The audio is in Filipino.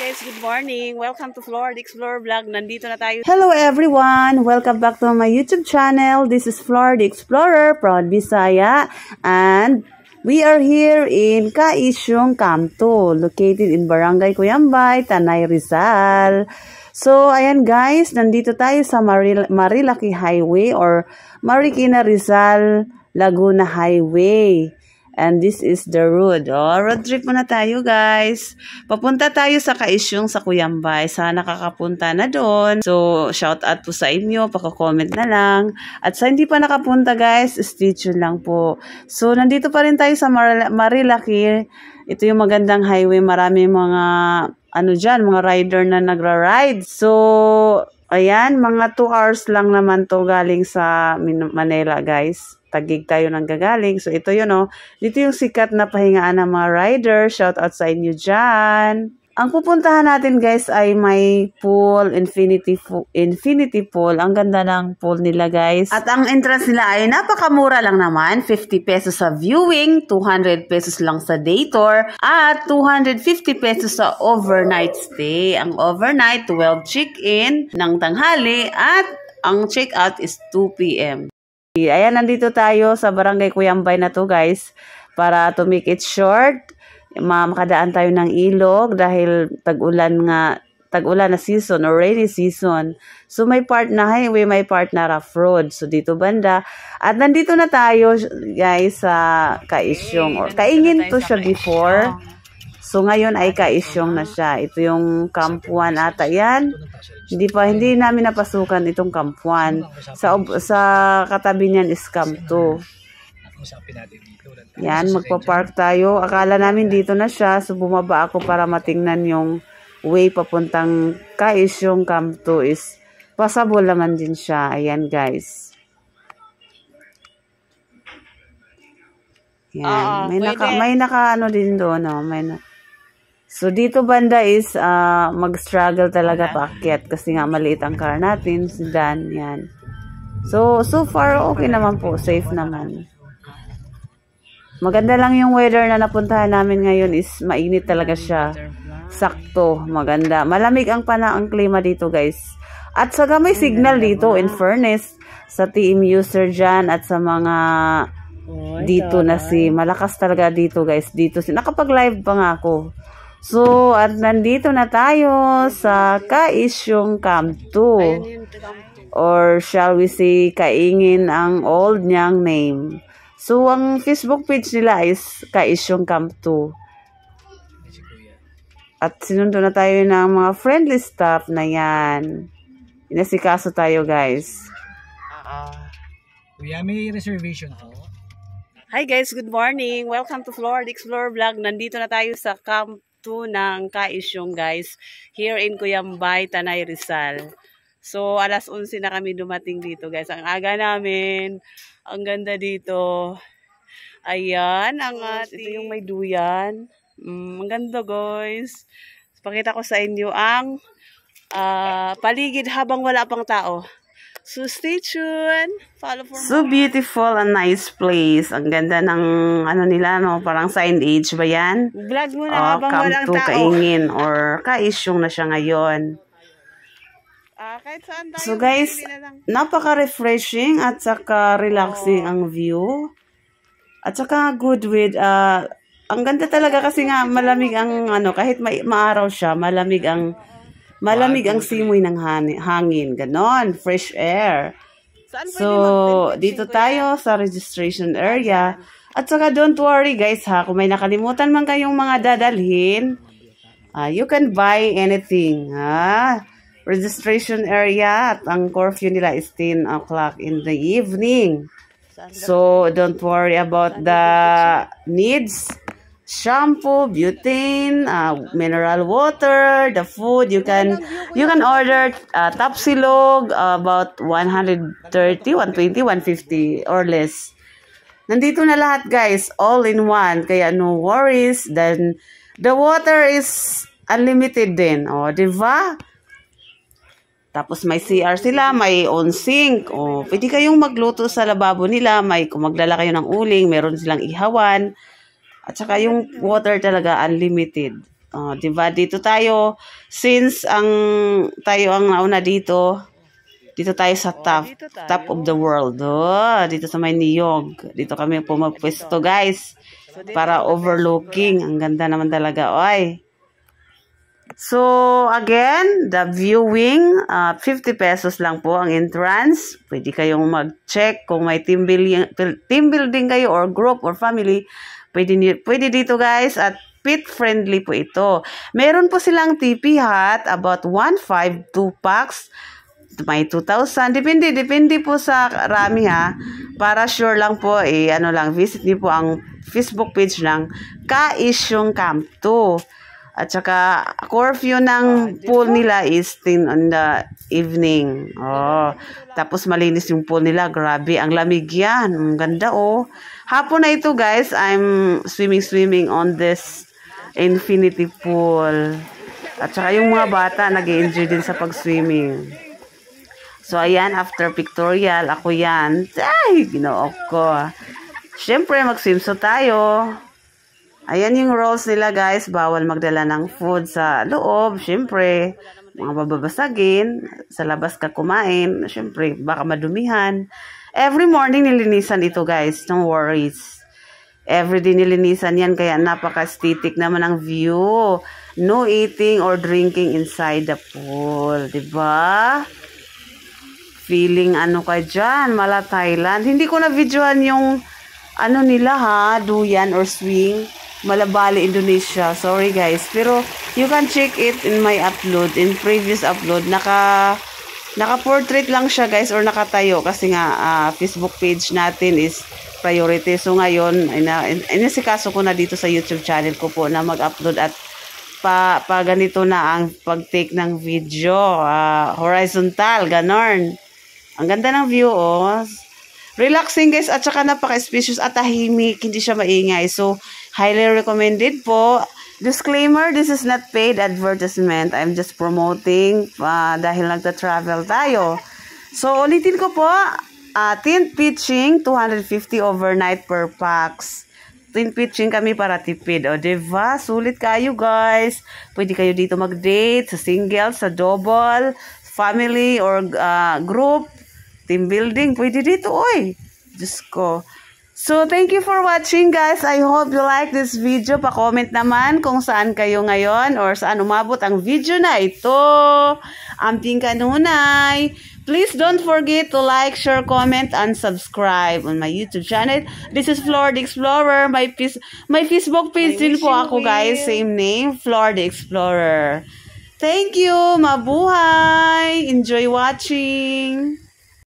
guys, good morning. Welcome to Florida Explorer Vlog. Nandito na tayo. Hello everyone! Welcome back to my YouTube channel. This is Florida Explorer, proud Bisaya. And we are here in Kaisyong, Camto, located in Barangay Cuyambay, Tanay, Rizal. So, ayan guys, nandito tayo sa Marilaki Highway or Marikina Rizal Laguna Highway. And this is the road. Oh, road trip muna tayo, guys. Papunta tayo sa Kaisyong sa Cuyambay. Sana nakakapunta na doon. So, shout out po sa inyo. Paka-comment na lang. At sa hindi pa nakapunta, guys, stay tuned lang po. So, nandito pa rin tayo sa Marilaki. Ito yung magandang highway. Marami mga, mga rider na nagra-ride. So, ayan, mga 2 hours lang naman to galing sa Manila, guys. Tagig tayo ng gagaling. So, ito yun, oh. Dito yung sikat na pahingaan ng mga rider. Shout out sa inyo dyan. Ang pupuntahan natin, guys, ay may pool, infinity pool. Ang ganda ng pool nila, guys. At ang entrance nila ay napakamura lang naman. 50 pesos sa viewing, 200 pesos lang sa day tour, at 250 pesos sa overnight stay. Ang overnight, 12 check-in ng tanghali, at ang check-out is 2 p.m. Ayan, nandito tayo sa Barangay Cuyambay na to, guys. Para to make it short, makadaan tayo ng ilog dahil tag-ulan na season or rainy season. So may part na highway, may part na rough road. So dito banda. At nandito na tayo, guys, sa Kaisyong. Or Kaingin to siya before. So ngayon ay Kaisyong na siya. Ito yung kampuan ata yan. Hindi namin napasukan itong kampuan. Sa katabi niyan is Camp 2. Yan, magpa-park tayo. Akala namin dito na siya. So bumaba ako para matingnan yung way papuntang Kaisyong Camp 2 is passable naman din siya. Ayan, guys. Yan. May naka din doon, no? So, dito banda is mag-struggle talaga paakyat kasi nga maliit ang car natin, sedan, yan. So far, okay naman po, safe naman. Maganda lang yung weather na napuntahan namin ngayon is mainit talaga siya. Sakto, maganda. Malamig ang klima dito, guys. At saka may signal dito, in fairness, sa team user dyan at sa mga dito na malakas talaga dito, guys. Dito nakapag-live pa nga ako. So, at nandito na tayo sa Kaisyong Camp 2. Or shall we say, Kaingin ang old niyang name. So, ang Facebook page nila is Kaisyong Camp 2. At sinundo na tayo ng mga friendly staff na yan. Inasikaso tayo, guys. Kuya, may reservation ako. Hi guys, good morning. Welcome to Florida Explorer Vlog. Nandito na tayo sa Camp 2 ng Kaisyong, guys. Here in Cuyambay, Tanay, Rizal. So, alas 11 na kami dumating dito, guys. Ang aga namin. Ang ganda dito. Ayan, ito yung may duyan. Ang ganda, guys. Pakita ko sa inyo ang paligid habang wala pang tao. So, stay tuned. Follow for more. So beautiful and nice place. Ang ganda ng nila, no? Parang signage ba yan? Vlog mo na habang walang tao. Kaingin or Kaisyong na siya ngayon. Kahit saan tayo. So guys, napaka-refreshing at saka relaxing ang view. At saka good with, ang ganda talaga kasi nga malamig ang kahit maaraw siya, malamig ang simoy ng hangin. Ganon, fresh air. So, dito tayo sa registration area. At saka don't worry, guys, ha. Kung may nakalimutan man kayong mga dadalhin, you can buy anything, ha. Registration area at ang curfew nila is 10 o'clock in the evening. So, don't worry about the needs. Shampoo, butane, mineral water, the food you can order tapsilog about 130, 120, 150 or less. Nandito na lahat, guys, all in one, kaya no worries. Then the water is unlimited din, di ba? Tapos may CR sila, may on sink. Pwede kayong magluto sa lababo nila, kung magdala kayo ng uling, meron silang ihawan. At saka yung water talaga unlimited. Diba? Dito tayo, since tayo ang nauna dito tayo sa top of the world. Dito sa may Niyog. Dito kami pumapwesto, guys. Para overlooking. Ang ganda naman talaga. Oy. So, again, the viewing, 50 pesos lang po ang entrance. Pwede kayong mag-check kung may team building kayo or group or family. Pwede dito, guys, at pet friendly po ito. Meron po silang TP hut, about 1.5, 2 packs. May 2,000. Depende po sa rami ha. Para sure lang po, visit niyo po ang Facebook page ng Kaisyong Camp 2. At saka, curfew ng pool nila is 10 on the evening. Tapos malinis yung pool nila. Grabe, ang lamig yan. Ang ganda, Hapon na ito, guys. I'm swimming on this infinity pool. At saka yung mga bata, nag-enjoy din sa pag-swimming. So, ayan, after pictorial, ako yan. Ay, ginoo ko. Siyempre, mag-swimsuit tayo. Ayan yung rules nila, guys. Bawal magdala ng food sa loob. Siyempre, mga bababasagin. Sa labas ka kumain. Siyempre, baka madumihan. Every morning nilinisan ito, guys. No worries. Everyday nilinisan yan. Kaya napaka-aesthetic naman ang view. No eating or drinking inside the pool. Diba? Feeling ka dyan. Mala Thailand. Hindi ko na-videoan yung nila ha. Duyan or swing. Malabali, Indonesia. Sorry guys. Pero you can check it in my upload. In previous upload. Naka-portrait lang siya guys or nakatayo. Kasi nga Facebook page natin is priority. So ngayon, inasikaso ko na dito sa YouTube channel ko po na mag-upload at pa ganito na ang pag-take ng video. Horizontal, ganon. Ang ganda ng view Relaxing guys at saka napaka-spacious at tahimik. Hindi siya maingay. So, highly recommended po. Disclaimer, this is not paid advertisement. I'm just promoting dahil nagta-travel tayo. So, ulitin ko po. Tent pitching, 250 overnight per packs. Tent pitching kami para tipid. Diba? Sulit kayo guys. Pwede kayo dito mag-date sa single, sa double, family or group. Team building, pwede dito, Diyos ko. So, thank you for watching, guys. I hope you like this video. Pa-comment naman kung saan kayo ngayon or saan umabot ang video na ito. Amping kanunay. Please don't forget to like, share, comment, and subscribe on my YouTube channel. This is Flor the Explorer. My Facebook page din po ako, guys. Same name, Flor the Explorer. Thank you. Mabuhay. Enjoy watching.